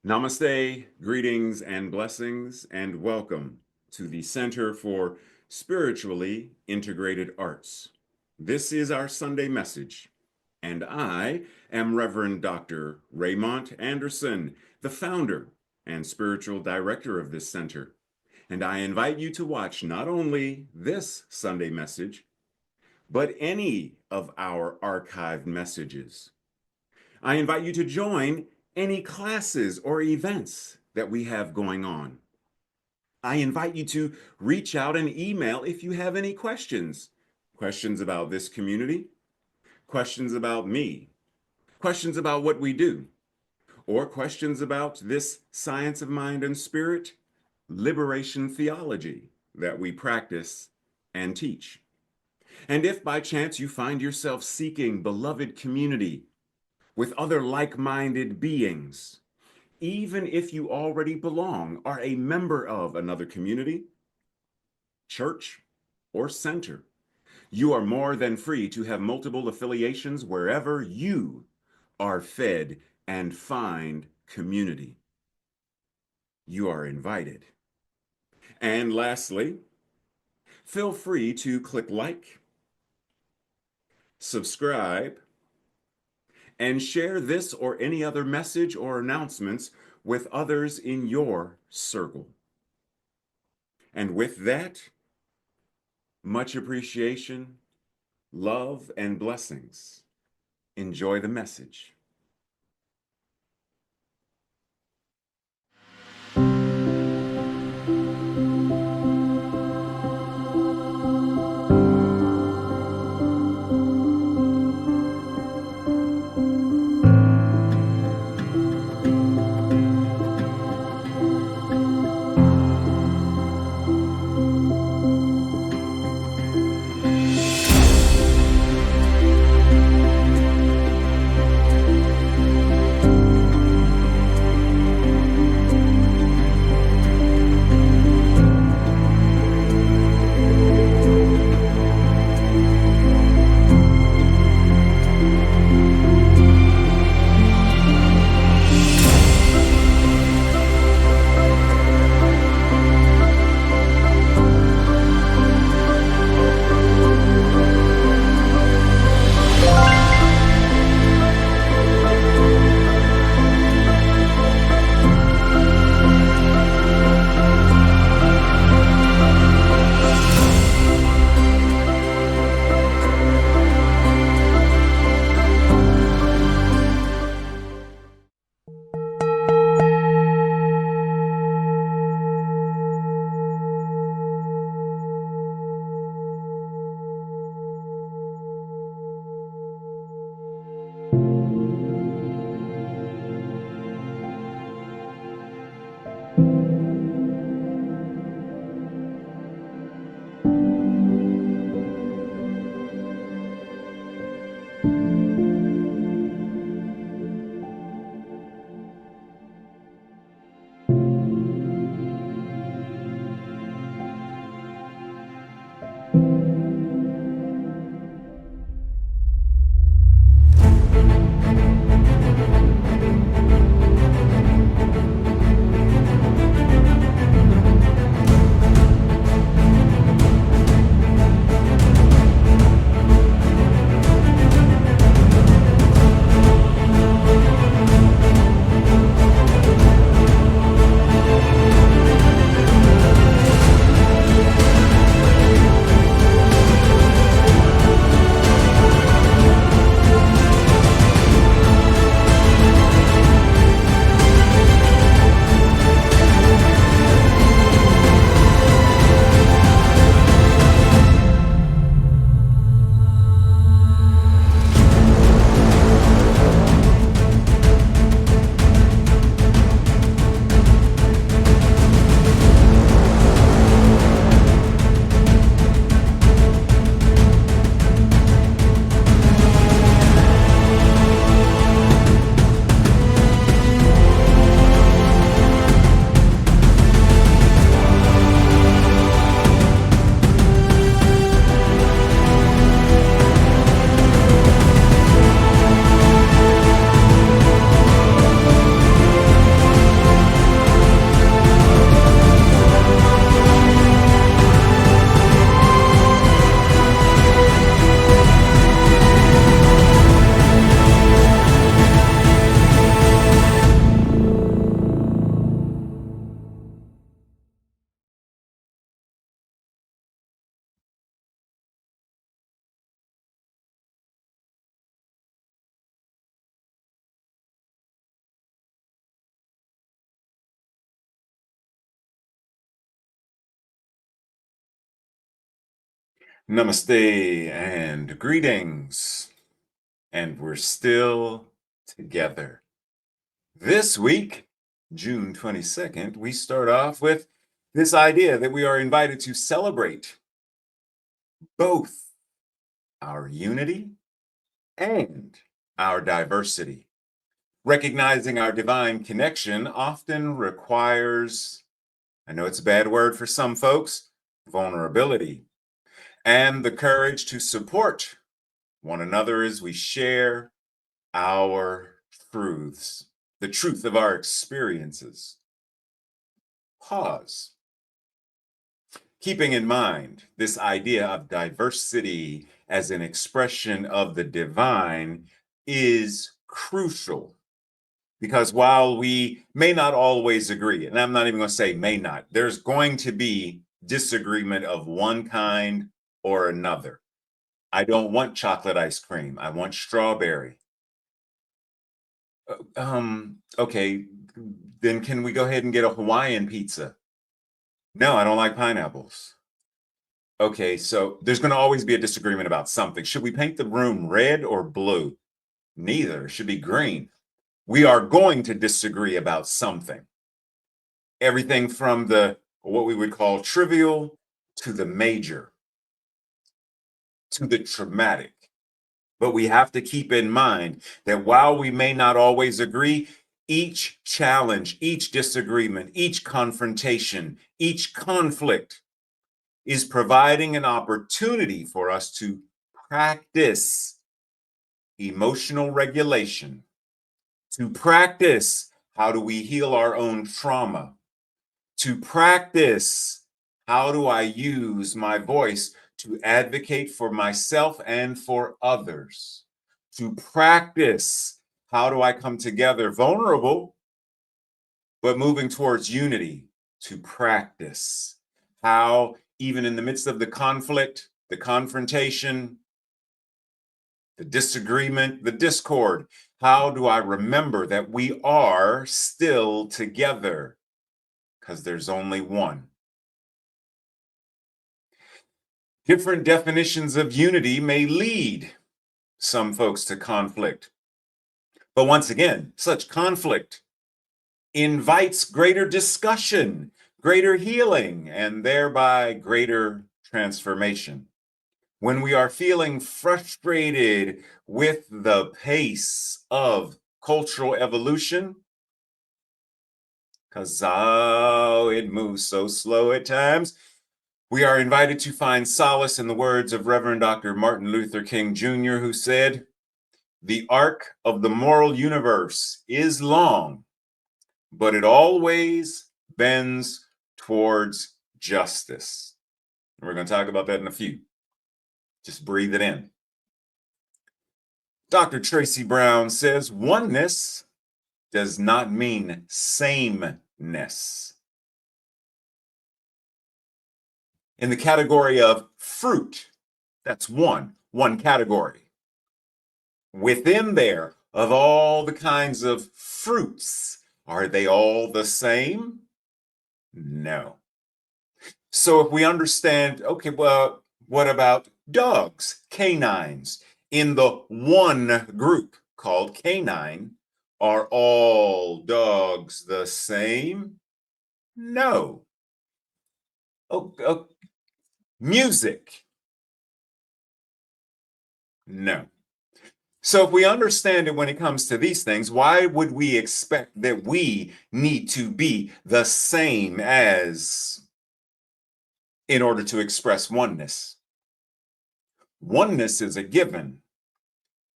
Namaste, greetings and blessings, and welcome to the Center for Spiritually Integrated Arts. This is our Sunday message, and I am Reverend Dr. Raymont Anderson, the founder and spiritual director of this center. And I invite you to watch not only this Sunday message, but any of our archived messages. I invite you to join any classes or events that we have going on. I invite you to reach out and email if you have any questions. Questions about this community, questions about me, questions about what we do, or questions about this science of mind and spirit, liberation theology that we practice and teach. And if by chance you find yourself seeking beloved community with other like-minded beings, even if you already belong, are a member of another community, church, or center, you are more than free to have multiple affiliations wherever you are fed and find community. You are invited. And lastly, feel free to click like, subscribe, and share this or any other message or announcements with others in your circle. And with that, much appreciation, love, and blessings. Enjoy the message. Namaste and greetings. And we're still together. This week, June 22nd, we start off with this idea that we are invited to celebrate both our unity and our diversity. Recognizing our divine connection often requires, I know it's a bad word for some folks, vulnerability, and the courage to support one another as we share our truths, the truth of our experiences. Pause. Keeping in mind this idea of diversity as an expression of the divine is crucial because while we may not always agree, and I'm not even going to say may not, there's going to be disagreement of one kind or another. I don't want chocolate ice cream. I want strawberry. Okay, then can we go ahead and get a Hawaiian pizza? No, I don't like pineapples. Okay, so there's going to always be a disagreement about something. Should we paint the room red or blue? Neither. It should be green. We are going to disagree about something. Everything from the what we would call trivial to the major to the traumatic. But we have to keep in mind that while we may not always agree, each challenge, each disagreement, each confrontation, each conflict is providing an opportunity for us to practice emotional regulation, to practice how do we heal our own trauma, to practice how do I use my voice to advocate for myself and for others, to practice how do I come together vulnerable, but moving towards unity, to practice how, even in the midst of the conflict, the confrontation, the disagreement, the discord, how do I remember that we are still together? Because there's only one. Different definitions of unity may lead some folks to conflict. But once again, such conflict invites greater discussion, greater healing, and thereby greater transformation. When we are feeling frustrated with the pace of cultural evolution, because it moves so slow at times, we are invited to find solace in the words of Reverend Dr. Martin Luther King Jr., who said, "The arc of the moral universe is long, but it always bends towards justice." And we're going to talk about that in a few. Just breathe it in. Dr. Tracy Brown says oneness does not mean sameness. In the category of fruit, that's one category. Within there, of all the kinds of fruits, are they all the same? No. So if we understand, okay, well, what about dogs, canines? In the one group called canine, are all dogs the same? No. Oh, music? No. So if we understand it when it comes to these things, why would we expect that we need to be the same as in order to express oneness? Oneness is a given.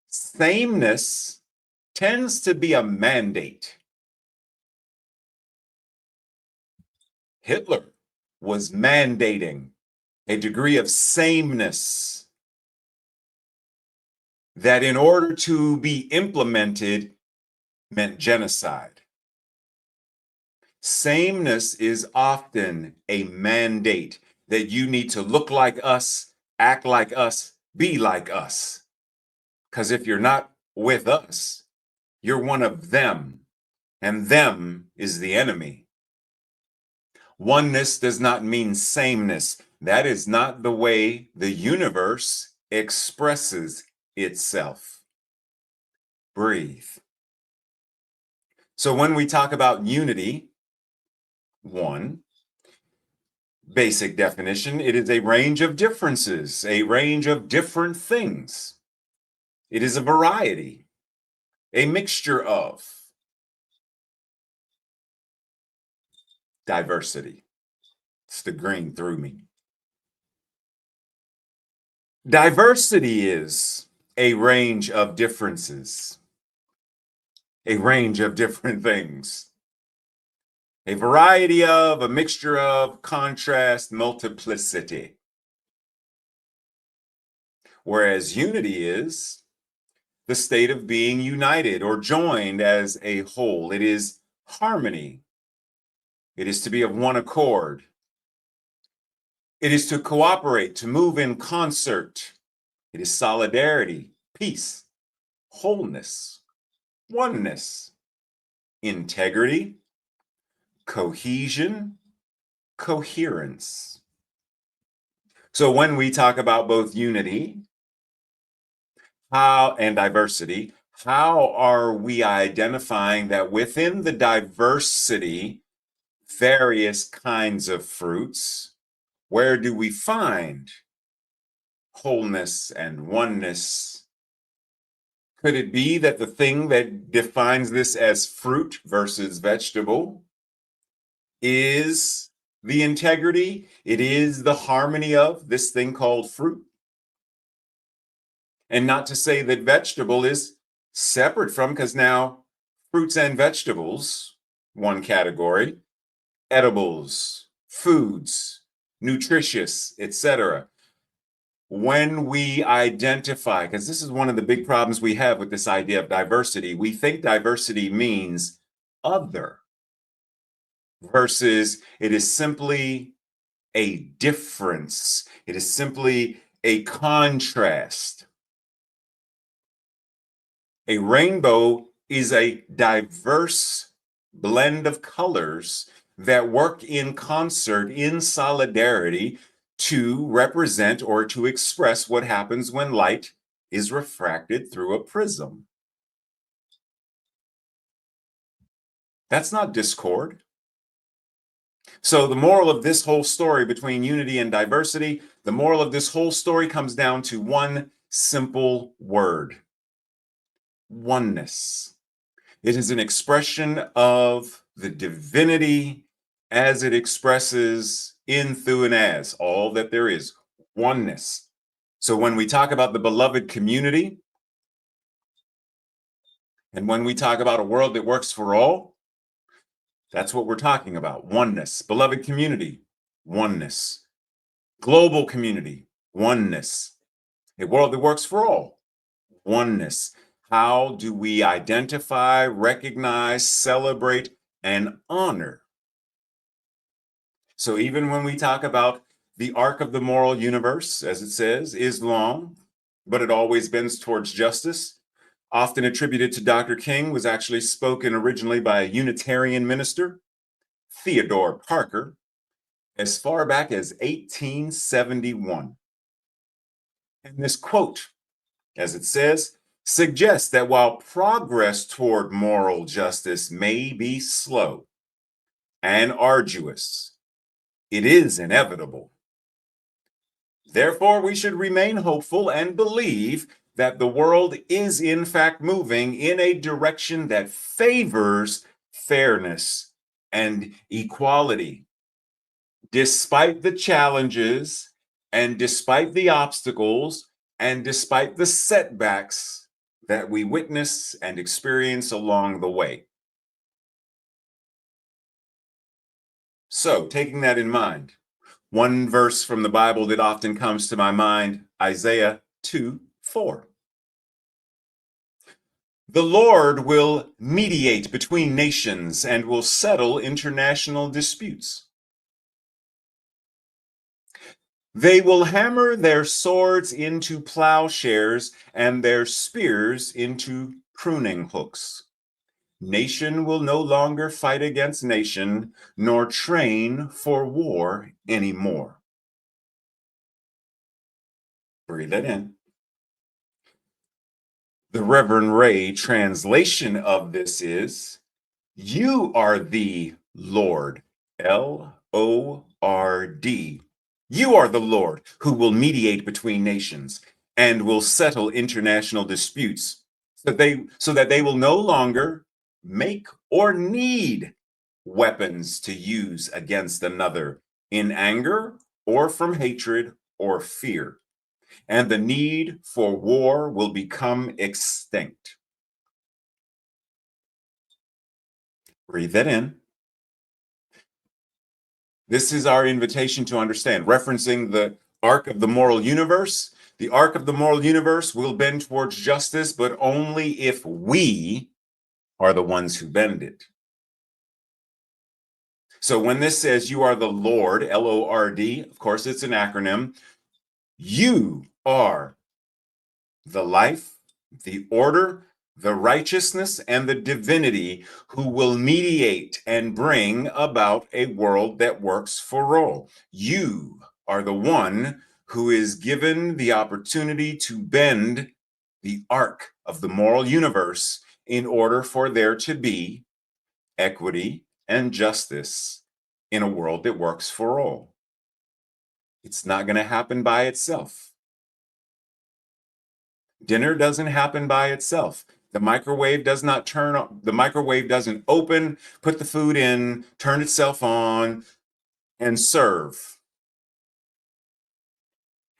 Sameness tends to be a mandate. Hitler was mandating a degree of sameness that in order to be implemented meant genocide. Sameness is often a mandate that you need to look like us, act like us, be like us. Because if you're not with us, you're one of them, and them is the enemy. Oneness does not mean sameness. That is not the way the universe expresses itself. Breathe. So when we talk about unity, one, basic definition, it is a range of differences, a range of different things. It is a variety, a mixture of diversity. It's the green through me. Diversity is a range of differences, a range of different things, a variety of, a mixture of, contrast, multiplicity. Whereas unity is the state of being united or joined as a whole. It is harmony. It is to be of one accord. It is to cooperate, to move in concert. It is solidarity, peace, wholeness, oneness, integrity, cohesion, coherence. So when we talk about both unity and diversity, how are we identifying that within the diversity, various kinds of fruits, where do we find wholeness and oneness? Could it be that the thing that defines this as fruit versus vegetable is the integrity? It is the harmony of this thing called fruit? And not to say that vegetable is separate from, because now fruits and vegetables, one category, edibles, foods, nutritious, etc. When we identify, because this is one of the big problems we have with this idea of diversity, we think diversity means other, versus it is simply a difference. It is simply a contrast. A rainbow is a diverse blend of colors that work in concert, in solidarity, to represent or to express what happens when light is refracted through a prism. That's not discord. So the moral of this whole story between unity and diversity, the moral of this whole story comes down to one simple word: oneness. It is an expression of the divinity as it expresses in, through, and as all that there is, oneness. So when we talk about the beloved community, and when we talk about a world that works for all, that's what we're talking about: oneness. Beloved community, oneness. Global community, oneness. A world that works for all, oneness. How do we identify, recognize, celebrate, and honor? So even when we talk about the arc of the moral universe, as it says, is long, but it always bends towards justice, often attributed to Dr. King, was actually spoken originally by a Unitarian minister, Theodore Parker, as far back as 1871. And this quote, as it says, suggests that while progress toward moral justice may be slow and arduous, it is inevitable. Therefore, we should remain hopeful and believe that the world is in fact moving in a direction that favors fairness and equality. Despite the challenges and despite the obstacles and despite the setbacks that we witness and experience along the way. So, taking that in mind, one verse from the Bible that often comes to my mind, Isaiah 2:4. The Lord will mediate between nations and will settle international disputes. They will hammer their swords into plowshares and their spears into pruning hooks. Nation will no longer fight against nation, nor train for war anymore. Breathe that in. The Reverend Ray translation of this is, you are the Lord, Lord. You are the Lord who will mediate between nations and will settle international disputes so that they will no longer make or need weapons to use against another in anger or from hatred or fear. And the need for war will become extinct. Breathe that in. This is our invitation to understand, referencing the arc of the moral universe. The arc of the moral universe will bend towards justice, but only if we are the ones who bend it. So when this says you are the Lord, Lord, of course, it's an acronym. You are the life, the order, the righteousness, and the divinity who will mediate and bring about a world that works for all. You are the one who is given the opportunity to bend the arc of the moral universe in order for there to be equity and justice in a world that works for all. It's not going to happen by itself. Dinner doesn't happen by itself. The microwave does not turn on, the microwave doesn't open, put the food in, turn itself on, and serve.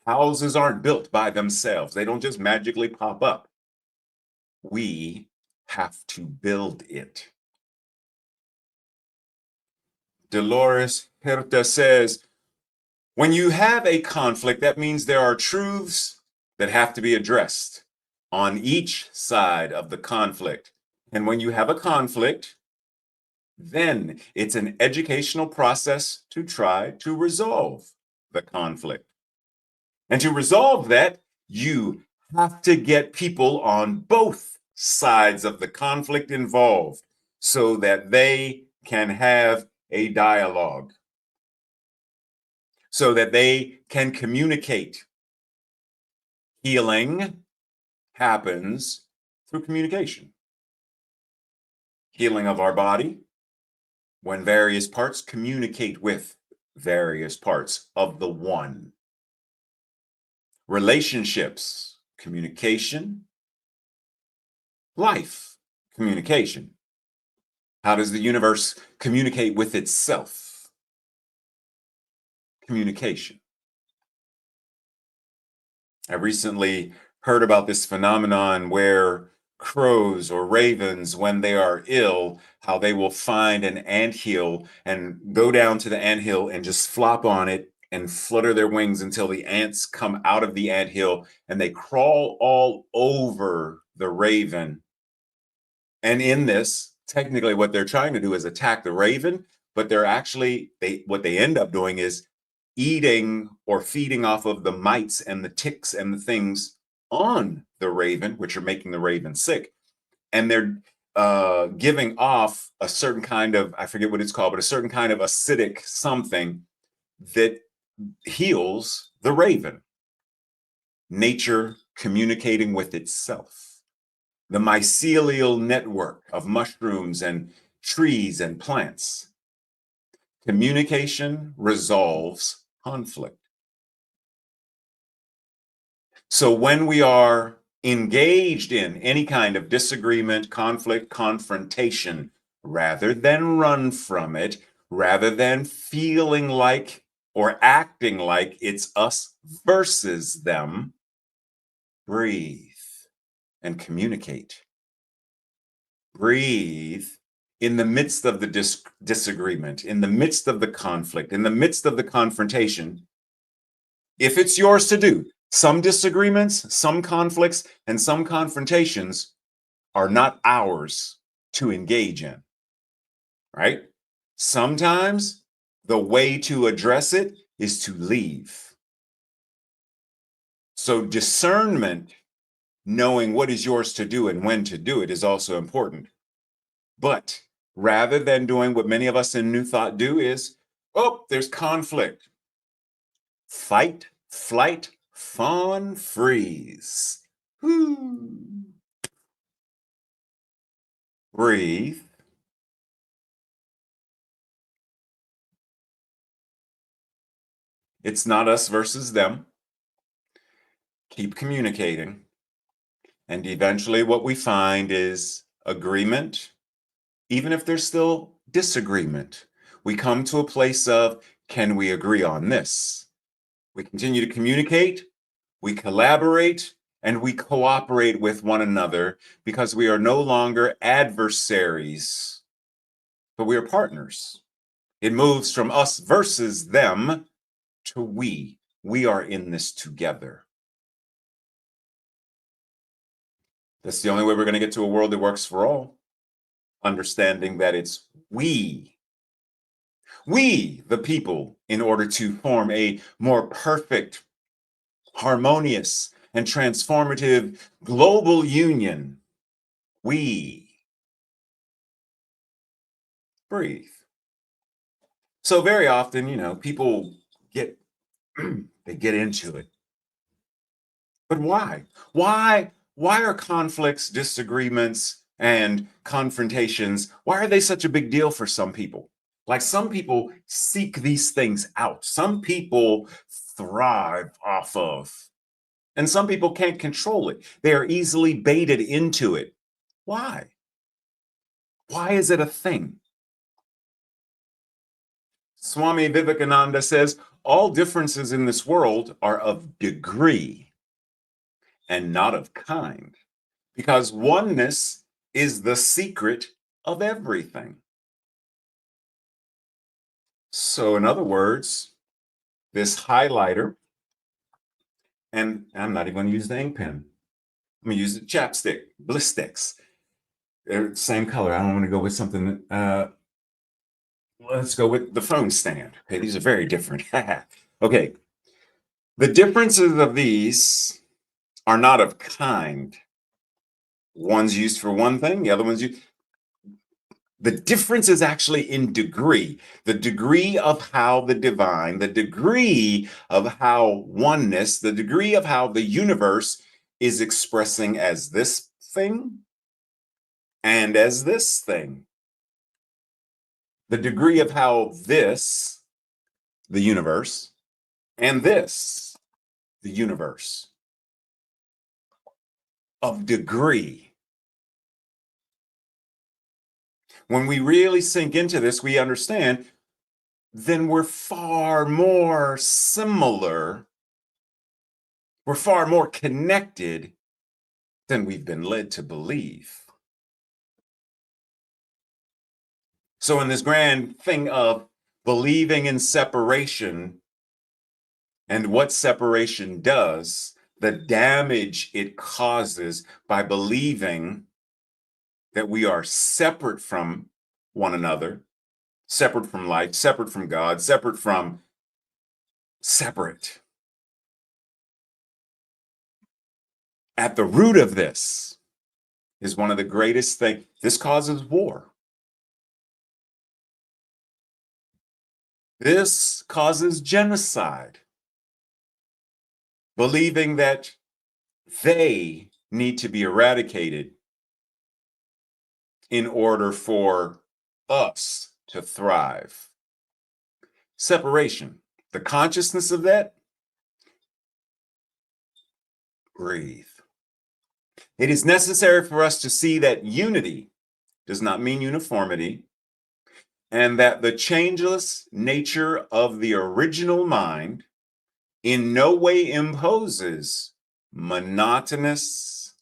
Houses aren't built by themselves. They don't just magically pop up. We have to build it. Dolores Herta says, when you have a conflict, that means there are truths that have to be addressed on each side of the conflict. And when you have a conflict, then it's an educational process to try to resolve the conflict. And to resolve that, you have to get people on both sides of the conflict involved so that they can have a dialogue, so that they can communicate. Healing happens through communication. Healing of our body, when various parts communicate with various parts of the one. Relationships, communication. Life, communication. How does the universe communicate with itself? Communication. I recently heard about this phenomenon where crows or ravens, when they are ill, how they will find an anthill and go down to the anthill and just flop on it and flutter their wings until the ants come out of the anthill and they crawl all over the raven. And in this, technically what they're trying to do is attack the raven, but they're actually, what they end up doing is eating or feeding off of the mites and the ticks and the things on the raven, which are making the raven sick. And they're giving off a certain kind of, I forget what it's called, but a certain kind of acidic something that heals the raven. Nature communicating with itself. The mycelial network of mushrooms and trees and plants. Communication resolves conflict. So when we are engaged in any kind of disagreement, conflict, confrontation, rather than run from it, rather than feeling like or acting like it's us versus them, breathe and communicate. Breathe in the midst of the disagreement, in the midst of the conflict, in the midst of the confrontation. If it's yours to do, some disagreements, some conflicts, and some confrontations are not ours to engage in, right? Sometimes the way to address it is to leave. So discernment, knowing what is yours to do and when to do it, is also important. But rather than doing what many of us in New Thought do is, oh, there's conflict. Fight, flight, Fawn freeze. Whoo. Breathe. It's not us versus them. Keep communicating. And eventually, what we find is agreement, even if there's still disagreement. We come to a place of, can we agree on this? We continue to communicate, we collaborate, and we cooperate with one another because we are no longer adversaries, but we are partners. It moves from us versus them to we. We are in this together. That's the only way we're going to get to a world that works for all. Understanding that it's we, the people, in order to form a more perfect, harmonious, and transformative global union. We breathe. So very often, people get they get into it. But why? Why are conflicts, disagreements, and confrontations, why are they such a big deal for some people? Like some people seek these things out. Some people thrive off of, and some people can't control it. They are easily baited into it. Why? Why is it a thing? Swami Vivekananda says all differences in this world are of degree and not of kind, because oneness is the secret of everything. So, in other words, this highlighter, and I'm not even going to use the ink pen. I'm going to use the chapstick, bliss sticks. They're the same color. I don't want to go with something. Let's go with the phone stand. Okay, these are very different. Okay, the differences of these are not of kind. One's used for one thing, the other one's used. The difference is actually in degree, the degree of how the divine, the degree of how oneness, the degree of how the universe is expressing as this thing and as this thing. The degree of how this, the universe, and this, the universe, of degree. When we really sink into this, we understand then we're far more similar, we're far more connected than we've been led to believe. So, in this grand thing of believing in separation and what separation does, the damage it causes by believing that we are separate from one another, separate from life, separate from God, separate. At the root of this is one of the greatest things. This causes war. This causes genocide. Believing that they need to be eradicated in order for us to thrive. Separation. The consciousness of that, breathe. It is necessary for us to see that unity does not mean uniformity, and that the changeless nature of the original mind in no way imposes monotonous,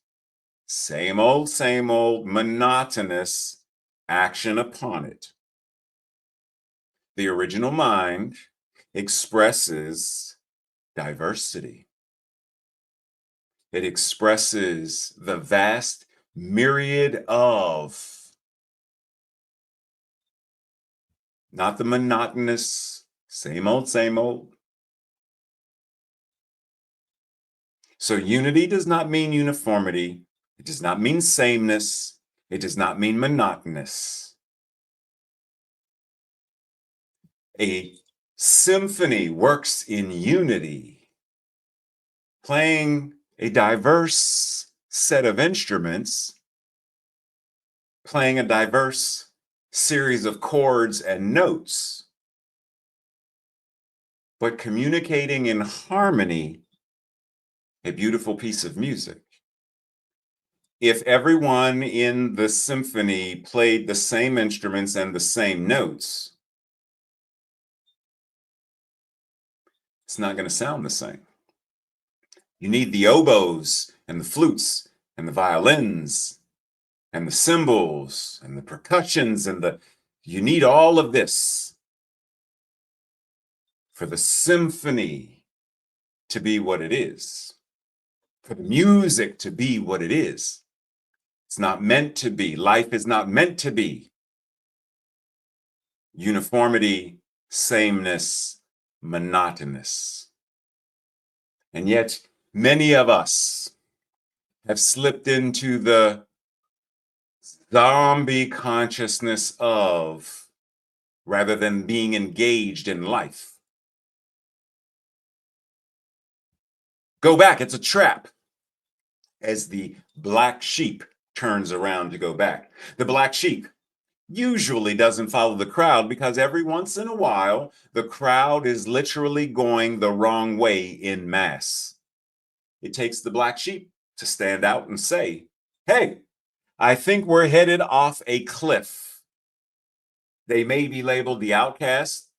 same old, monotonous action upon it. The original mind expresses diversity. It expresses the vast myriad of, not the monotonous, same old. So unity does not mean uniformity. It does not mean sameness. It does not mean monotonous. A symphony works in unity. playing a diverse set of instruments, playing a diverse series of chords and notes, but communicating in harmony a beautiful piece of music. If everyone in the symphony played the same instruments and the same notes, it's not going to sound the same. You need the oboes and the flutes and the violins and the cymbals and the percussions you need all of this for the symphony to be what it is, for the music to be what it is. It's not meant to be. Life is not meant to be uniformity, sameness, monotonous. And yet, many of us have slipped into the zombie consciousness of, rather than being engaged in life. Go back, it's a trap. As the black sheep turns around to go back. The black sheep usually doesn't follow the crowd because every once in a while, the crowd is literally going the wrong way in mass. It takes the black sheep to stand out and say, hey, I think we're headed off a cliff. They may be labeled the outcasts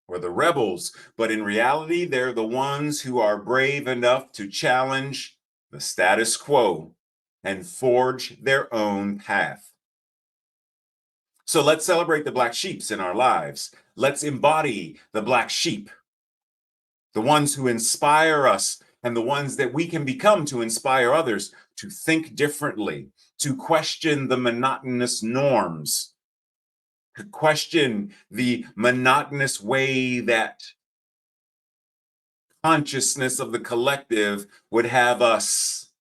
or the rebels, but in reality, they're the ones who are brave enough to challenge the status quo and forge their own path. So let's celebrate the black sheeps in our lives. Let's embody the black sheep, the ones who inspire us and the ones that we can become to inspire others to think differently, to question the monotonous norms, to question the monotonous way that consciousness of the collective would have us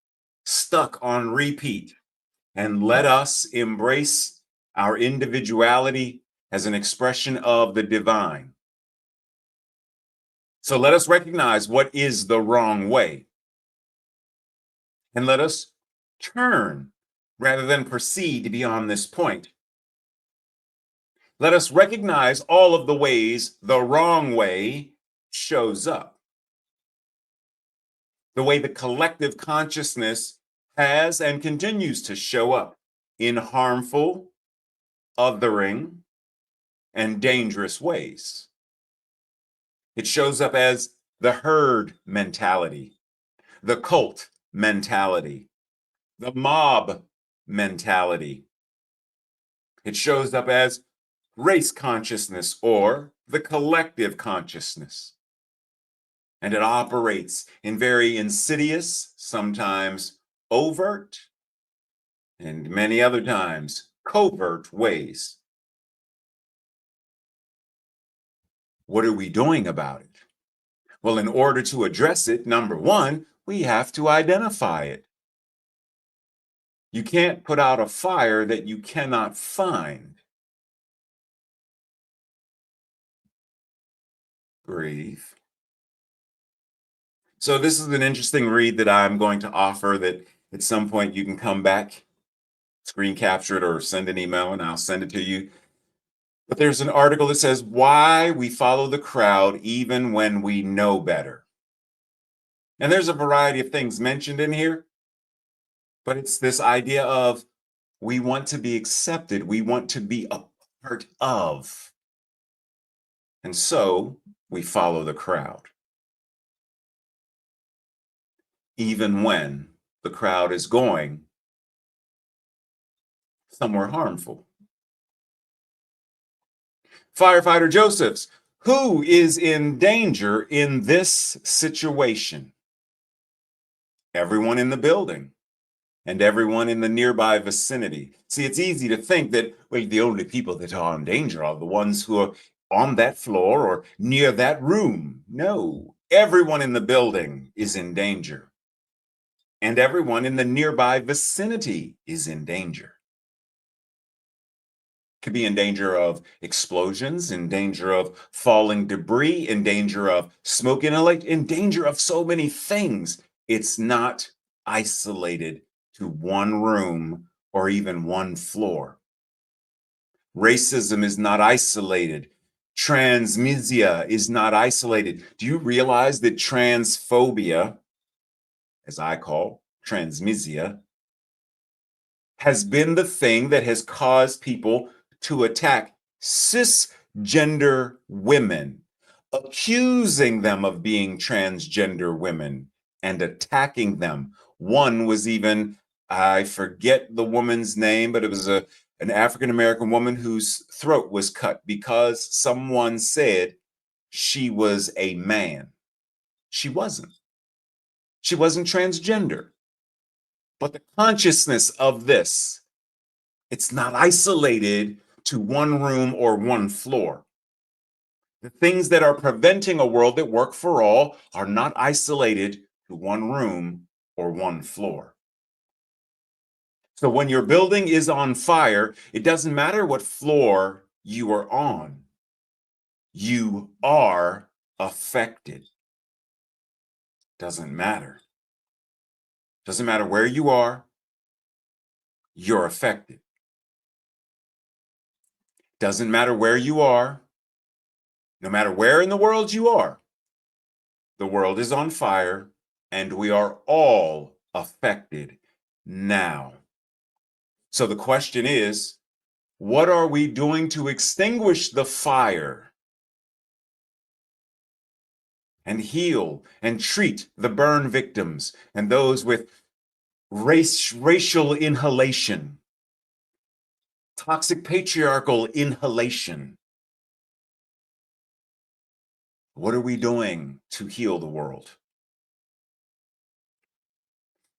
stuck on repeat, and let us embrace our individuality as an expression of the divine. So let us recognize what is the wrong way, and let us turn rather than proceed beyond this point. Let us recognize all of the ways the wrong way shows up. The way the collective consciousness has and continues to show up in harmful, othering, and dangerous ways. It shows up as the herd mentality, the cult mentality, the mob mentality. It shows up as race consciousness or the collective consciousness. And it operates in very insidious, sometimes overt, and many other times covert ways. What are we doing about it? Well, in order to address it, number one, we have to identify it. You can't put out a fire that you cannot find. Breathe. So this is an interesting read that I'm going to offer that at some point you can come back, screen capture it, or send an email and I'll send it to you. But there's an article that says why we follow the crowd even when we know better. And there's a variety of things mentioned in here, but it's this idea of we want to be accepted. We want to be a part of. And so we follow the crowd, even when the crowd is going somewhere harmful. Firefighter Josephs, who is in danger in this situation? Everyone in the building and everyone in the nearby vicinity. See, it's easy to think that, well, the only people that are in danger are the ones who are on that floor or near that room. No, everyone in the building is in danger. And everyone in the nearby vicinity is in danger. Could be in danger of explosions, in danger of falling debris, in danger of smoke inhalation, in danger of so many things. It's not isolated to one room or even one floor. Racism is not isolated. Transmisia is not isolated. Do you realize that transphobia, as I call transmisia, has been the thing that has caused people to attack cisgender women, accusing them of being transgender women and attacking them. One was even, I forget the woman's name, but it was an African American woman whose throat was cut because someone said she was a man. She wasn't. She wasn't transgender. But the consciousness of this, it's not isolated to one room or one floor. The things that are preventing a world that work for all are not isolated to one room or one floor. So when your building is on fire, it doesn't matter what floor you are on. You are affected. Doesn't matter. Doesn't matter where you are, you're affected. Doesn't matter where you are, no matter where in the world you are, the world is on fire and we are all affected now. So the question is, what are we doing to extinguish the fire and heal and treat the burn victims and those with racial inhalation, toxic patriarchal inhalation? What are we doing to heal the world?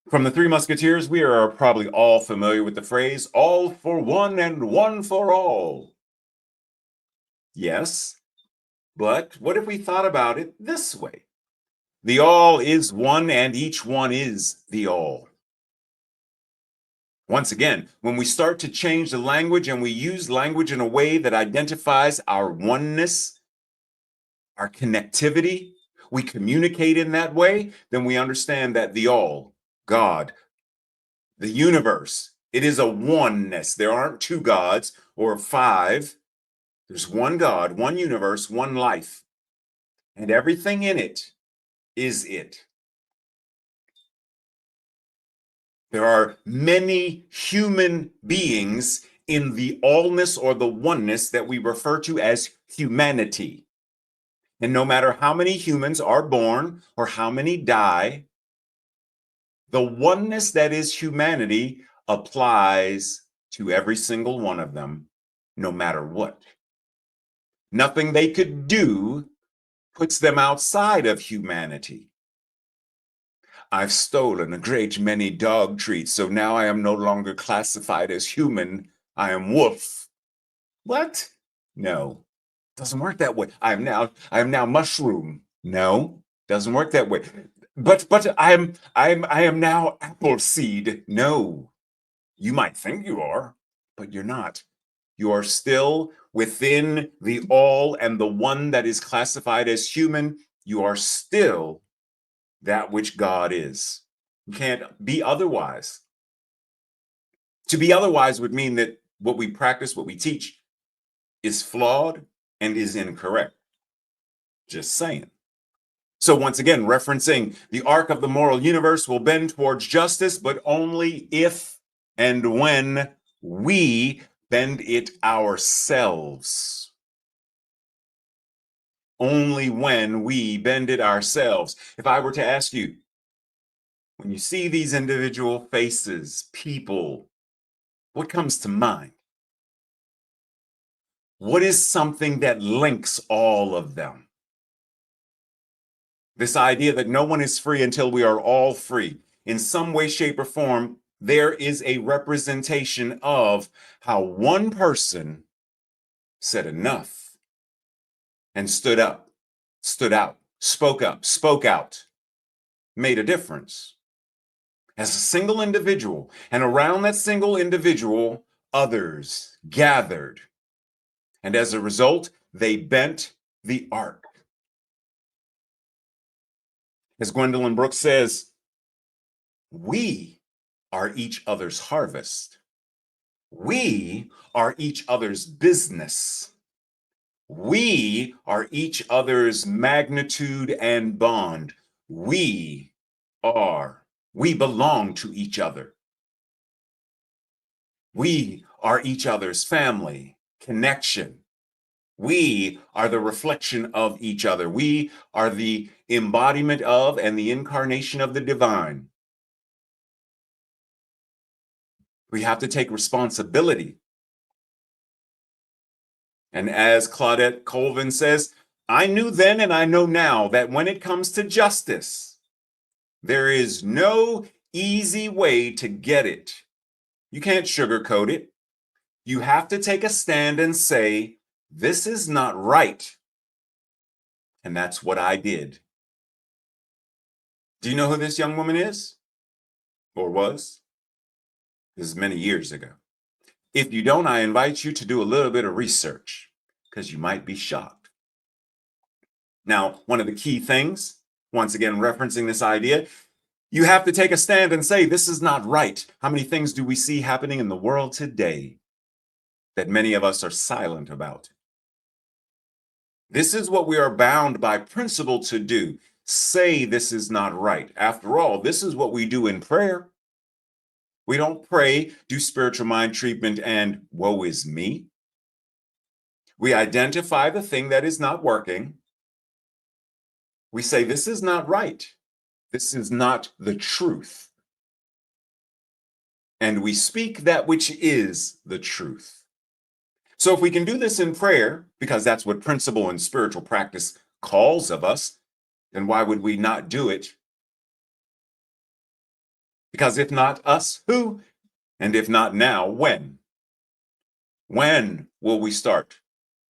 From the Three Musketeers, we are probably all familiar with the phrase, all for one and one for all. Yes, but what if we thought about it this way? The all is one and each one is the all. Once again, when we start to change the language and we use language in a way that identifies our oneness, our connectivity, we communicate in that way, then we understand that the all, God, the universe, it is a oneness. There aren't two gods or five. There's one God, one universe, one life, and everything in it is it. There are many human beings in the allness or the oneness that we refer to as humanity. And no matter how many humans are born or how many die, the oneness that is humanity applies to every single one of them, no matter what. Nothing they could do puts them outside of humanity. I've stolen a great many dog treats, so now I am no longer classified as human. I am wolf. What? No, doesn't work that way. I am now mushroom. No, doesn't work that way. But I am now apple seed. No, you might think you are, but you're not. You are still within the all and the one that is classified as human. You are still that which God is. You can't be otherwise. To be otherwise would mean that what we practice, what we teach, is flawed and is incorrect. Just saying. So once again, referencing the arc of the moral universe will bend towards justice, but only if and when we bend it ourselves. Only when we bend it ourselves. If I were to ask you, when you see these individual faces, people, what comes to mind? What is something that links all of them? This idea that no one is free until we are all free. In some way, shape, or form, there is a representation of how one person said enough and stood up, stood out, spoke out, made a difference as a single individual. And around that single individual, others gathered. And as a result, they bent the arc. As Gwendolyn Brooks says, We are each other's harvest. We are each other's business. We are each other's magnitude and bond. We are. We belong to each other. We are each other's family, connection. We are the reflection of each other. We are the embodiment of and the incarnation of the divine. We have to take responsibility. And as Claudette Colvin says, I knew then and I know now that when it comes to justice, there is no easy way to get it. You can't sugarcoat it. You have to take a stand and say, this is not right. And that's what I did. Do you know who this young woman is? Or was? This is many years ago. If you don't, I invite you to do a little bit of research because you might be shocked. Now, one of the key things, once again, referencing this idea, you have to take a stand and say, this is not right. How many things do we see happening in the world today that many of us are silent about? This is what we are bound by principle to do. Say this is not right. After all, this is what we do in prayer. We don't pray, do spiritual mind treatment, and woe is me. We identify the thing that is not working. We say, this is not right. This is not the truth. And we speak that which is the truth. So if we can do this in prayer, because that's what principle and spiritual practice calls of us, then why would we not do it? Because if not us, who? And if not now, when? When will we start?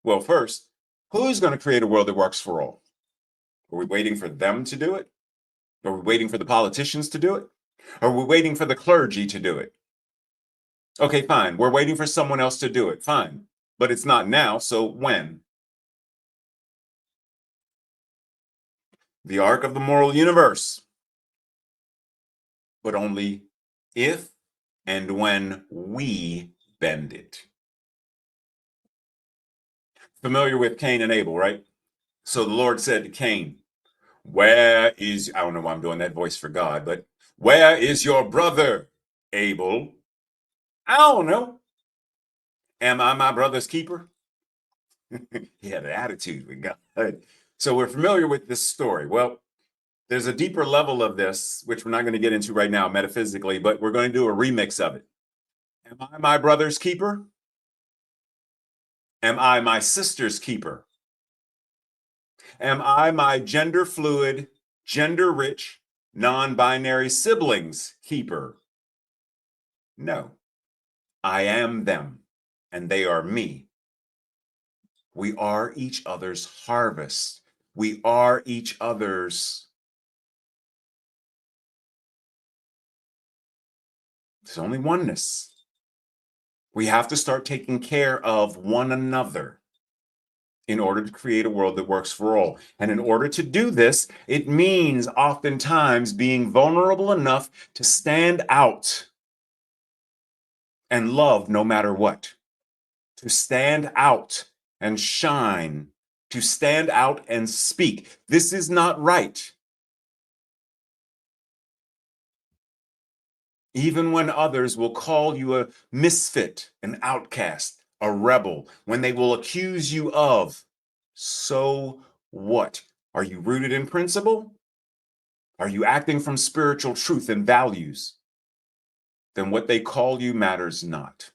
Well, first, who's going to create a world that works for all? Are we waiting for them to do it? Are we waiting for the politicians to do it? Are we waiting for the clergy to do it? Okay, fine. We're waiting for someone else to do it. Fine. But it's not now, so when? The arc of the moral universe. But only if and when we bend it. Familiar with Cain and Abel, right? So the Lord said to Cain, where is, I don't know why I'm doing that voice for God, but where is your brother, Abel? I don't know. Am I my brother's keeper? He had an attitude with God. So we're familiar with this story. Well, there's a deeper level of this, which we're not going to get into right now metaphysically, but we're going to do a remix of it. Am I my brother's keeper? Am I my sister's keeper? Am I my gender fluid, gender rich, non binary siblings' keeper? No, I am them, and they are me. We are each other's harvest. We are each other's. There's only oneness. We have to start taking care of one another in order to create a world that works for all. And in order to do this, it means oftentimes being vulnerable enough to stand out and love no matter what, to stand out and shine, to stand out and speak. This is not right. Even when others will call you a misfit, an outcast, a rebel, when they will accuse you of, so what? Are you rooted in principle? Are you acting from spiritual truth and values? Then what they call you matters not.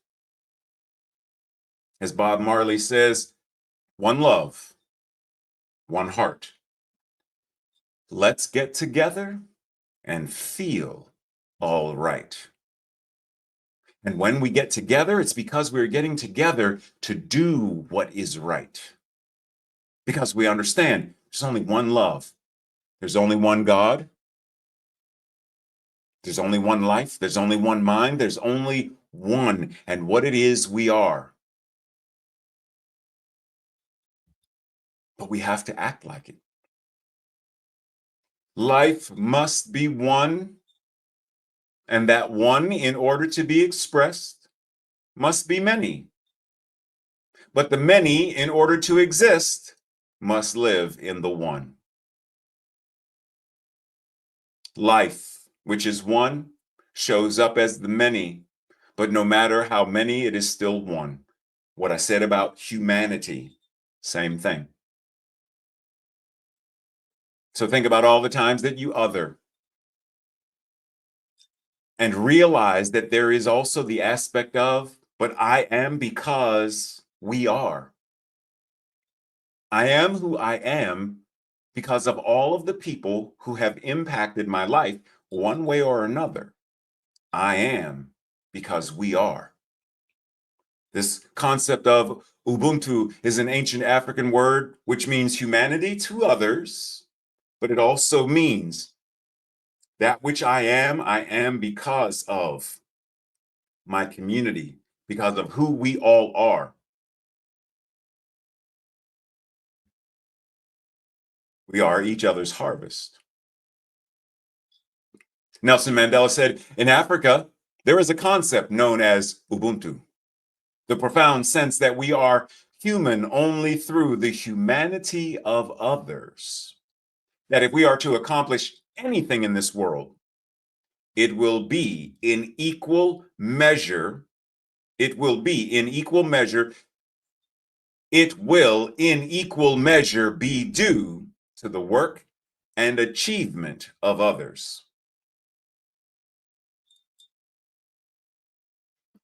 As Bob Marley says, one love, one heart. Let's get together and feel all right. And when we get together, it's because we're getting together to do what is right. Because we understand there's only one love, there's only one God, there's only one life, there's only one mind, there's only one, and what it is we are. But we have to act like it. Life must be one and that one, in order to be expressed, must be many. But the many, in order to exist, must live in the one. Life, which is one, shows up as the many, but no matter how many, it is still one. What I said about humanity, same thing. So think about all the times that you other and realize that there is also the aspect of, but I am because we are. I am who I am because of all of the people who have impacted my life one way or another. I am because we are. This concept of Ubuntu is an ancient African word which means humanity to others, but it also means that which I am because of my community, because of who we all are. We are each other's harvest. Nelson Mandela said, in Africa, there is a concept known as Ubuntu, the profound sense that we are human only through the humanity of others. That if we are to accomplish anything in this world, it will be in equal measure. It will be in equal measure. It will in equal measure be due to the work and achievement of others.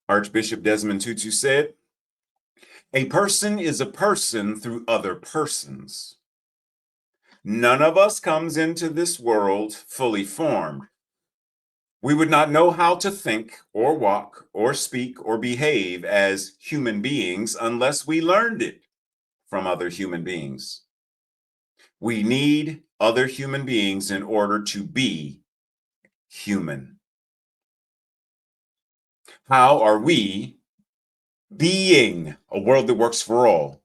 Archbishop Desmond Tutu said, a person is a person through other persons. None of us comes into this world fully formed. We would not know how to think or walk or speak or behave as human beings unless we learned it from other human beings. We need other human beings in order to be human. How are we being a world that works for all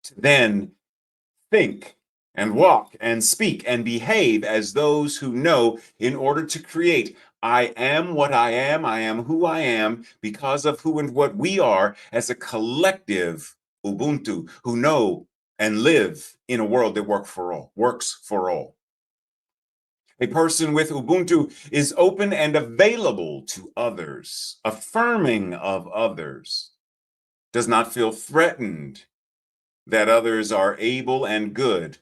to then think and walk and speak and behave as those who know in order to create? I am what I am who I am because of who and what we are as a collective Ubuntu who know and live in a world that works for all. A person with Ubuntu is open and available to others, affirming of others, does not feel threatened that others are able and good,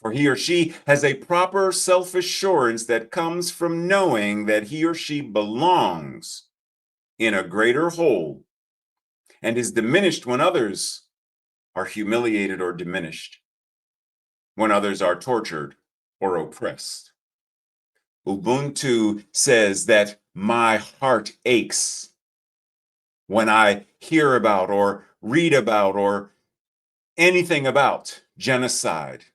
for he or she has a proper self-assurance that comes from knowing that he or she belongs in a greater whole and is diminished when others are humiliated or diminished, when others are tortured or oppressed. Ubuntu says that my heart aches when I hear about or read about or anything about genocide,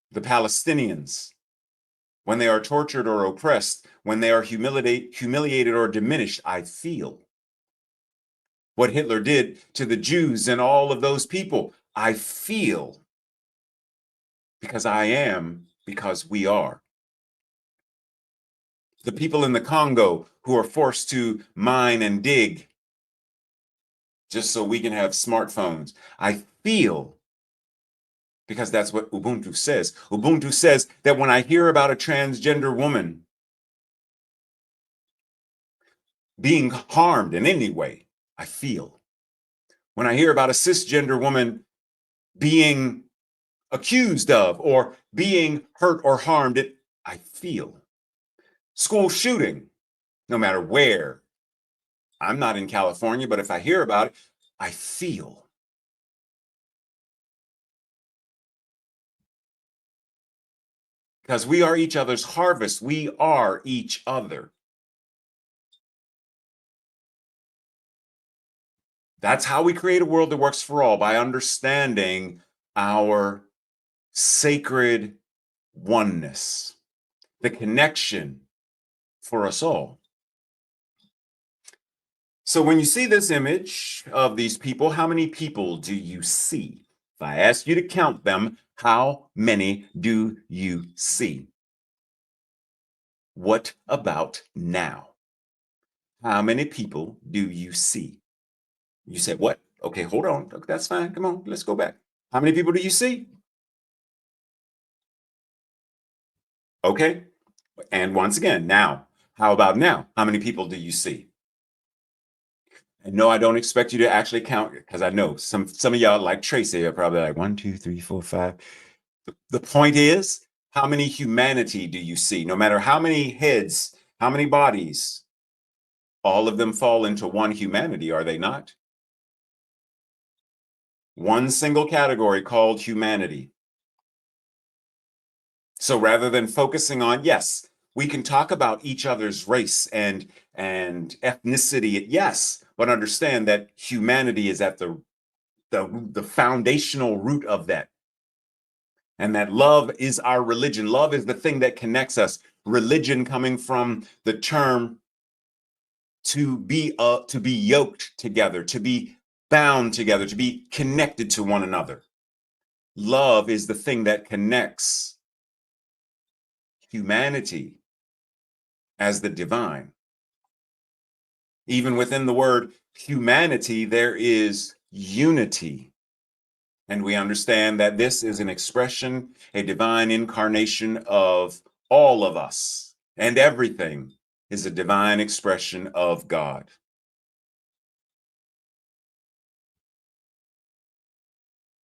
the Palestinians, when they are tortured or oppressed, when they are humiliated or diminished. I feel what Hitler did to the Jews and all of those people. I feel because I am because we are. The people in the Congo who are forced to mine and dig just so we can have smartphones. I feel because that's what Ubuntu says. Ubuntu says that when I hear about a transgender woman being harmed in any way, I feel. When I hear about a cisgender woman being accused of or being hurt or harmed, I feel. School shooting, no matter where. I'm not in California, but if I hear about it, I feel. Because we are each other's harvest. We are each other. That's how we create a world that works for all, by understanding our sacred oneness, the connection for us all. So when you see this image of these people, how many people do you see? If I ask you to count them, how many do you see? What about now? How many people do you see? You said, what? Okay, hold on. Okay, that's fine. Come on, let's go back. How many people do you see? Okay. And once again, now, how about now? How many people do you see? And no, I don't expect you to actually count because I know some of y'all like Tracy are probably like 1, 2, 3, 4, 5. The point is, how many humanity do you see? No matter how many heads, how many bodies, all of them fall into one humanity, are they not? One single category called humanity. So rather than focusing on, yes, we can talk about each other's race and ethnicity, yes, but understand that humanity is at the foundational root of that. And that love is our religion. Love is the thing that connects us. Religion coming from the term to be yoked together, to be bound together, to be connected to one another. Love is the thing that connects humanity as the divine. Even within the word humanity, there is unity. And we understand that this is an expression, a divine incarnation of all of us, and everything is a divine expression of God.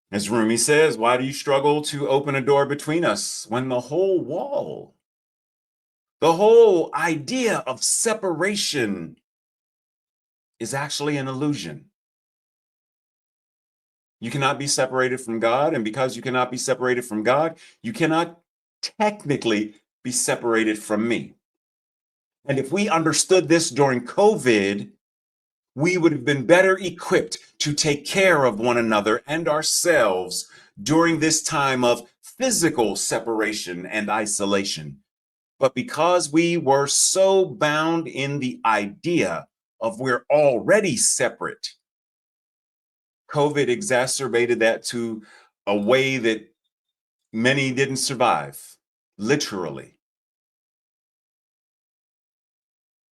As Rumi says, why do you struggle to open a door between us when the whole idea of separation is actually an illusion? You cannot be separated from God, and because you cannot be separated from God, you cannot technically be separated from me. And if we understood this during COVID, we would have been better equipped to take care of one another and ourselves during this time of physical separation and isolation. But because we were so bound in the idea of we're already separate, COVID exacerbated that to a way that many didn't survive, literally.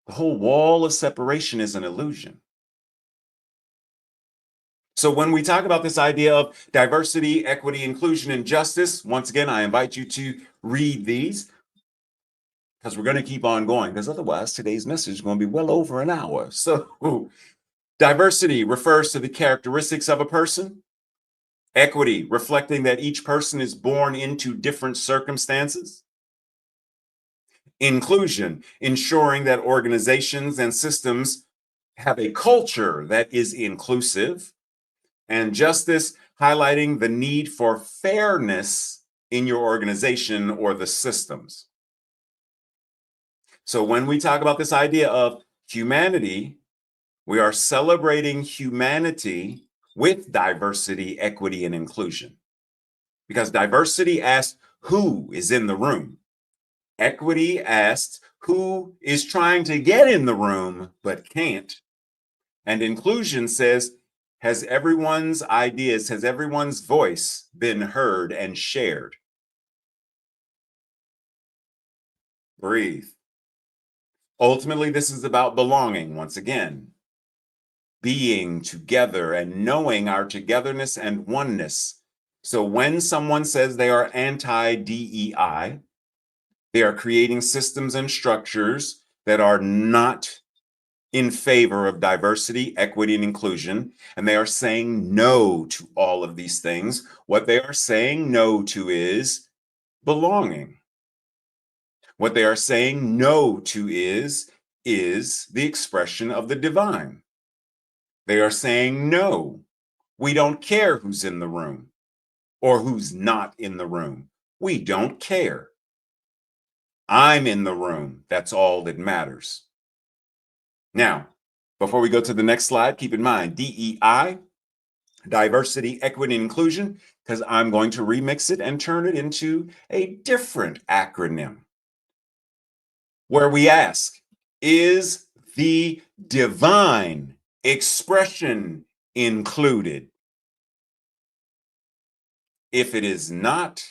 The whole wall of separation is an illusion. So when we talk about this idea of diversity, equity, inclusion, and justice, once again, I invite you to read these because we're going to keep on going, because otherwise today's message is going to be well over an hour. So diversity refers to the characteristics of a person. Equity, reflecting that each person is born into different circumstances. Inclusion, ensuring that organizations and systems have a culture that is inclusive. And justice, highlighting the need for fairness in your organization or the systems. So when we talk about this idea of humanity, we are celebrating humanity with diversity, equity, and inclusion. Because diversity asks who is in the room. Equity asks who is trying to get in the room but can't. And inclusion says, has everyone's ideas, has everyone's voice been heard and shared? Breathe. Ultimately, this is about belonging once again, being together and knowing our togetherness and oneness. So when someone says they are anti-DEI, they are creating systems and structures that are not in favor of diversity, equity, and inclusion, and they are saying no to all of these things. What they are saying no to is belonging. What they are saying no to is the expression of the divine. They are saying no. We don't care who's in the room or who's not in the room. We don't care. I'm in the room. That's all that matters. Now, before we go to the next slide, keep in mind DEI, diversity, equity, and inclusion, because I'm going to remix it and turn it into a different acronym where we ask, is the divine expression included? If it is not,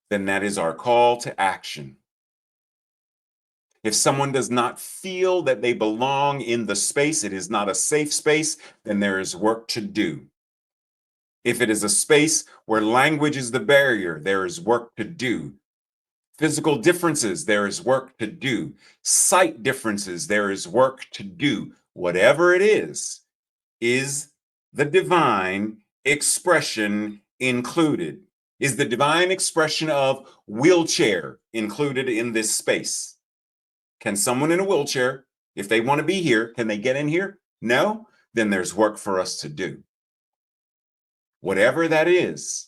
then that is our call to action. If someone does not feel that they belong in the space, it is not a safe space, then there is work to do. If it is a space where language is the barrier, there is work to do. Physical differences, there is work to do. Sight differences, there is work to do. Whatever it is the divine expression included? Is the divine expression of wheelchair included in this space? Can someone in a wheelchair, if they want to be here, can they get in here? No? Then there's work for us to do. Whatever that is,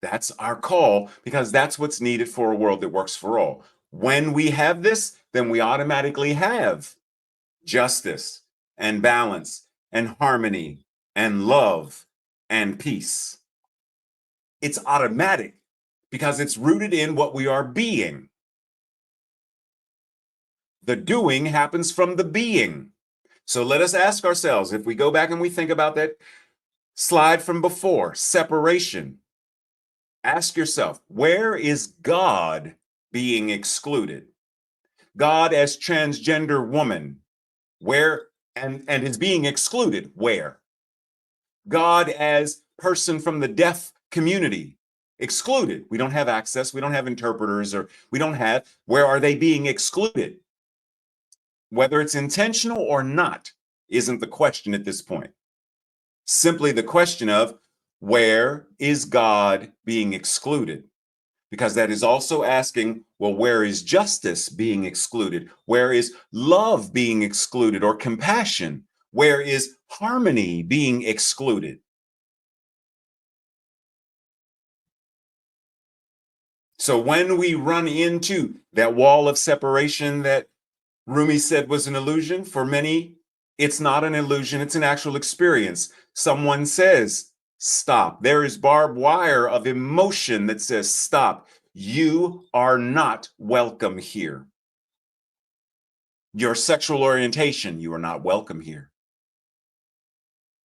that's our call, because that's what's needed for a world that works for all. When we have this, then we automatically have justice and balance and harmony and love and peace. It's automatic because it's rooted in what we are being. The doing happens from the being. So let us ask ourselves, if we go back and we think about that slide from before, separation, ask yourself, where is God being excluded? God as transgender woman, where and is being excluded, where? God as person from the deaf community, excluded. We don't have access, we don't have interpreters, or we don't have, where are they being excluded? Whether it's intentional or not isn't the question at this point. Simply the question of, where is God being excluded? Because that is also asking, well, where is justice being excluded? Where is love being excluded, or compassion? Where is harmony being excluded? So when we run into that wall of separation that Rumi said was an illusion, for many, it's not an illusion, it's an actual experience. Someone says, stop. There is barbed wire of emotion that says, stop. You are not welcome here. Your sexual orientation, you are not welcome here.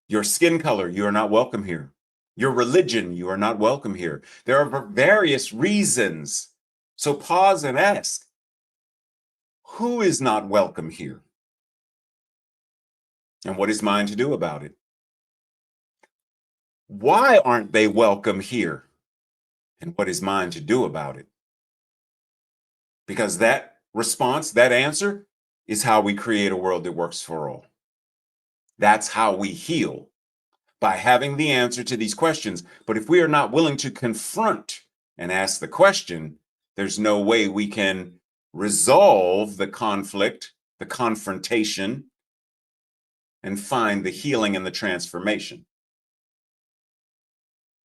Your skin color, you are not welcome here. Your religion, you are not welcome here. There are various reasons. So pause and ask, who is not welcome here? And what is mine to do about it? Why aren't they welcome here? And what is mine to do about it? Because that response, that answer, is how we create a world that works for all. That's how we heal, by having the answer to these questions. But if we are not willing to confront and ask the question, there's no way we can resolve the conflict, the confrontation, and find the healing and the transformation.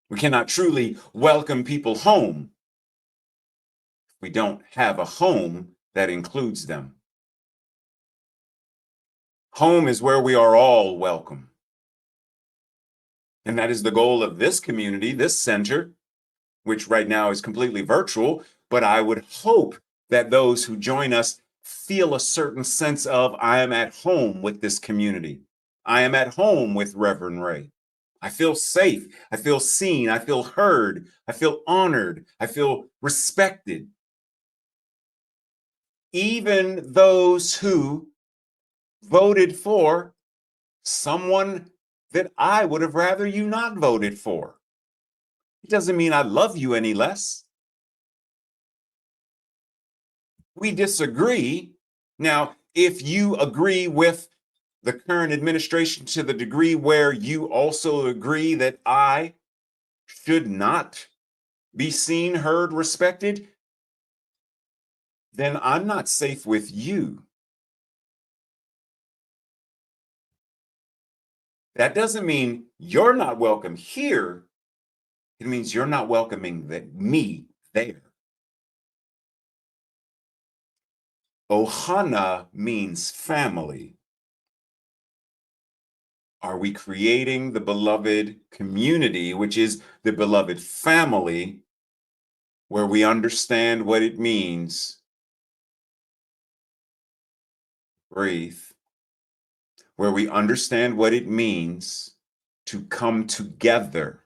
We cannot truly welcome people home if we don't have a home that includes them. Home is where we are all welcome. And that is the goal of this community, this center, which right now is completely virtual. But I would hope that those who join us feel a certain sense of, I am at home with this community. I am at home with Reverend Ray. I feel safe. I feel seen. I feel heard. I feel honored. I feel respected. Even those who voted for someone that I would have rather you not voted for. It doesn't mean I love you any less. We disagree. Now, if you agree with the current administration to the degree where you also agree that I should not be seen, heard, respected, then I'm not safe with you. That doesn't mean you're not welcome here. It means you're not welcoming me there. Ohana means family. Are we creating the beloved community, which is the beloved family, where we understand what it means? Breathe. Where we understand what it means to come together,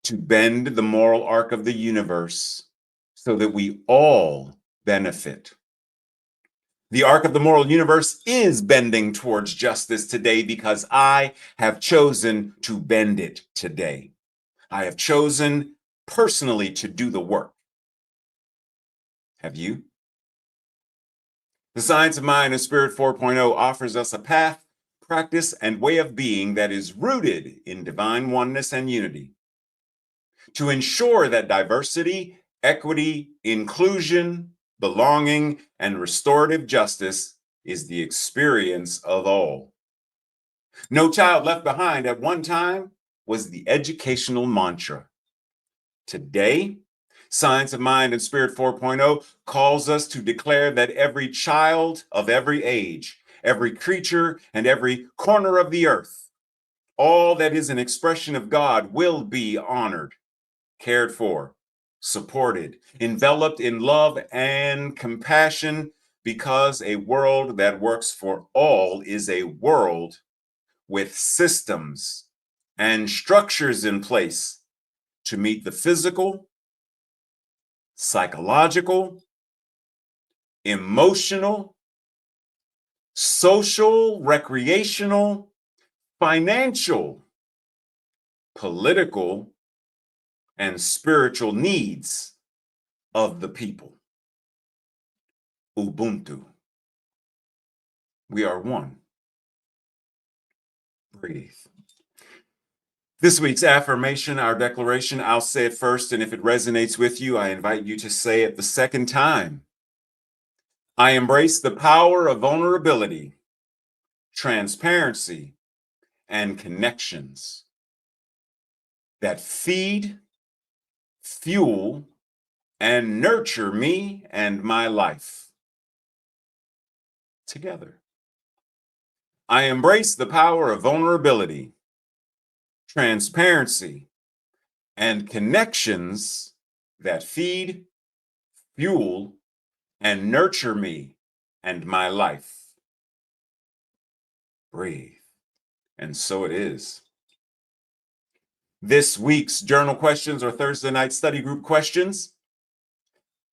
to bend the moral arc of the universe so that we all benefit. The arc of the moral universe is bending towards justice today because I have chosen to bend it today. I have chosen personally to do the work. Have you? The Science of Mind and Spirit 4.0 offers us a path, practice, and way of being that is rooted in divine oneness and unity to ensure that diversity, equity, inclusion, belonging, and restorative justice is the experience of all. No child left behind at one time was the educational mantra. Today, Science of Mind and Spirit 4.0 calls us to declare that every child of every age, every creature, and every corner of the earth, all that is an expression of God will be honored, cared for, supported, enveloped in love and compassion, because a world that works for all is a world with systems and structures in place to meet the physical, psychological, emotional, social, recreational, financial, political, and spiritual needs of the people. Ubuntu. We are one. Breathe. This week's affirmation, our declaration, I'll say it first, and if it resonates with you, I invite you to say it the second time. I embrace the power of vulnerability, transparency, and connections that feed, fuel, and nurture me and my life together. I embrace the power of vulnerability, transparency, and connections that feed, fuel, and nurture me and my life. Breathe. And so it is. This week's journal questions or Thursday night study group questions.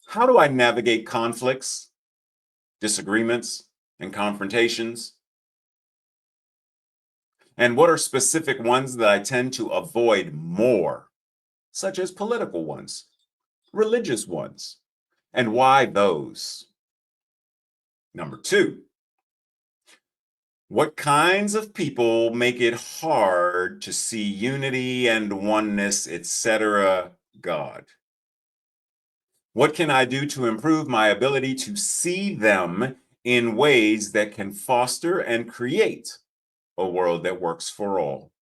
How do I navigate conflicts, disagreements, and confrontations? And what are specific ones that I tend to avoid more, such as political ones, religious ones, and why those? Number 2, what kinds of people make it hard to see unity and oneness, etc., God? What can I do to improve my ability to see them in ways that can foster and create a world that works for all?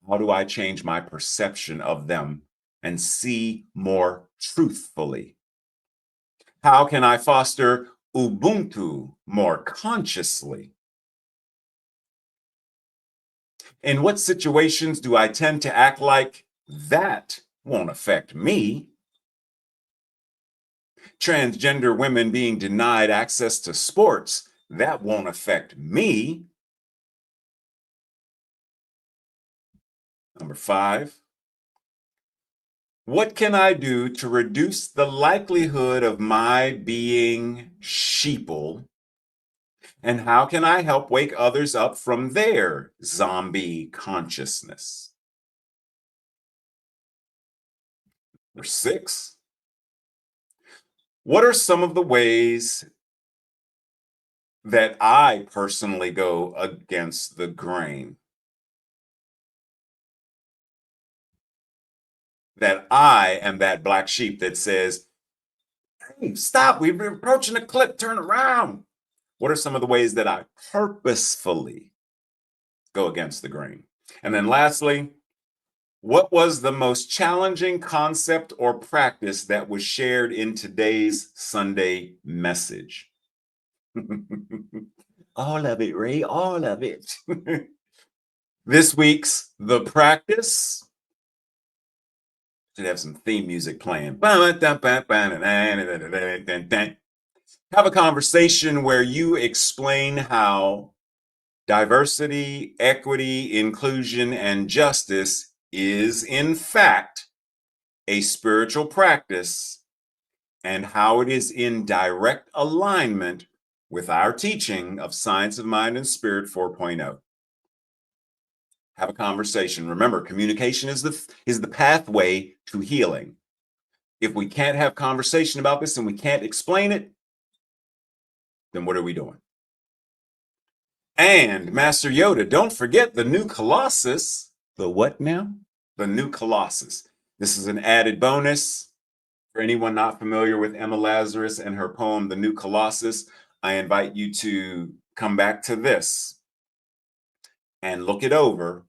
How do I change my perception of them and see more truthfully? How can I foster Ubuntu more consciously? In what situations do I tend to act like that won't affect me? Transgender women being denied access to sports, that won't affect me. Number 5, what can I do to reduce the likelihood of my being sheeple? And how can I help wake others up from their zombie consciousness? Number 6, what are some of the ways that I personally go against the grain? That I am that black sheep that says, hey, stop, we've been approaching a cliff, turn around. What are some of the ways that I purposefully go against the grain? And then lastly, what was the most challenging concept or practice that was shared in today's Sunday message? All of it, Ray, all of it. This week's The Practice should have some theme music playing. Have a conversation where you explain how diversity, equity, inclusion, and justice is, in fact, a spiritual practice, and how it is in direct alignment with our teaching of Science of Mind and Spirit 4.0. Have a conversation. Remember, communication is the pathway to healing. If we can't have conversation about this and we can't explain it, then what are we doing? And Master Yoda, don't forget the new Colossus. The what now? The new Colossus. This is an added bonus. For anyone not familiar with Emma Lazarus and her poem, The New Colossus, I invite you to come back to this and look it over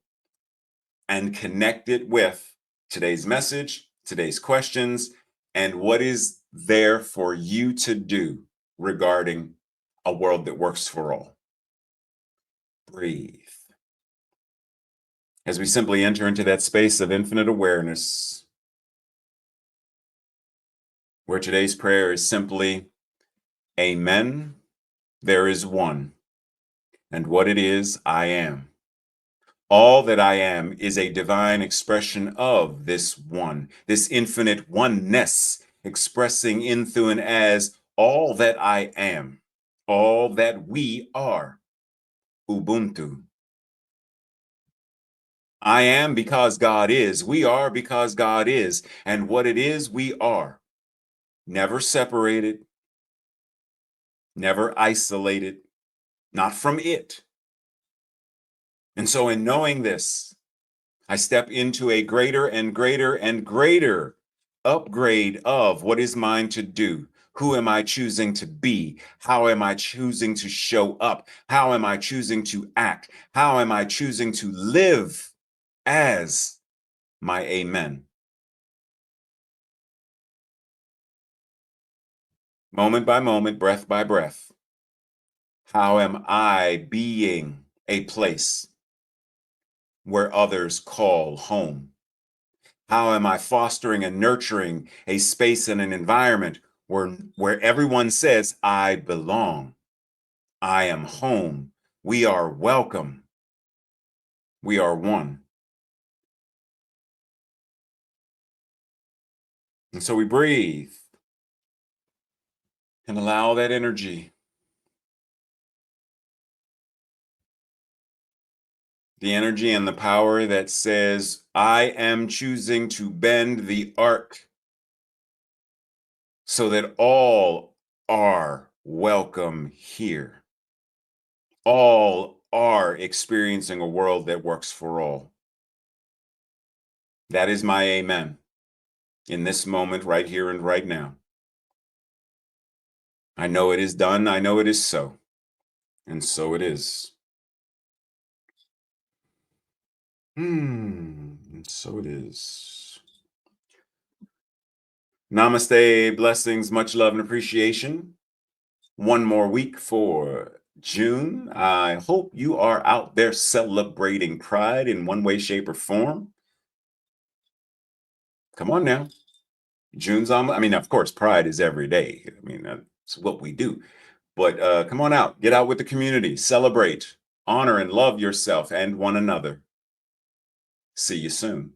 and connect it with today's message, today's questions, and what is there for you to do regarding a world that works for all. Breathe. As we simply enter into that space of infinite awareness, where today's prayer is simply, Amen, there is one, and what it is, I am. All that I am is a divine expression of this one, this infinite oneness, expressing in, through, and as all that I am, all that we are, Ubuntu. I am because God is, we are because God is, and what it is, we are. Never separated, never isolated, not from it. And so in knowing this, I step into a greater and greater and greater upgrade of what is mine to do. Who am I choosing to be? How am I choosing to show up? How am I choosing to act? How am I choosing to live as my amen? Moment by moment, breath by breath. How am I being a place where others call home? How am I fostering and nurturing a space and an environment where everyone says, I belong, I am home, we are welcome, we are one. And so we breathe and allow that energy, the energy and the power that says, I am choosing to bend the arc so that all are welcome here. All are experiencing a world that works for all. That is my amen in this moment, right here and right now. I know it is done. I know it is so. And so it is. And so it is. Namaste, blessings, much love and appreciation. One more week for June. I hope you are out there celebrating Pride in one way, shape, or form. Come on now. June's on. I mean, of course, Pride is every day. I mean, that's what we do. But come on out. Get out with the community. Celebrate, honor, and love yourself and one another. See you soon.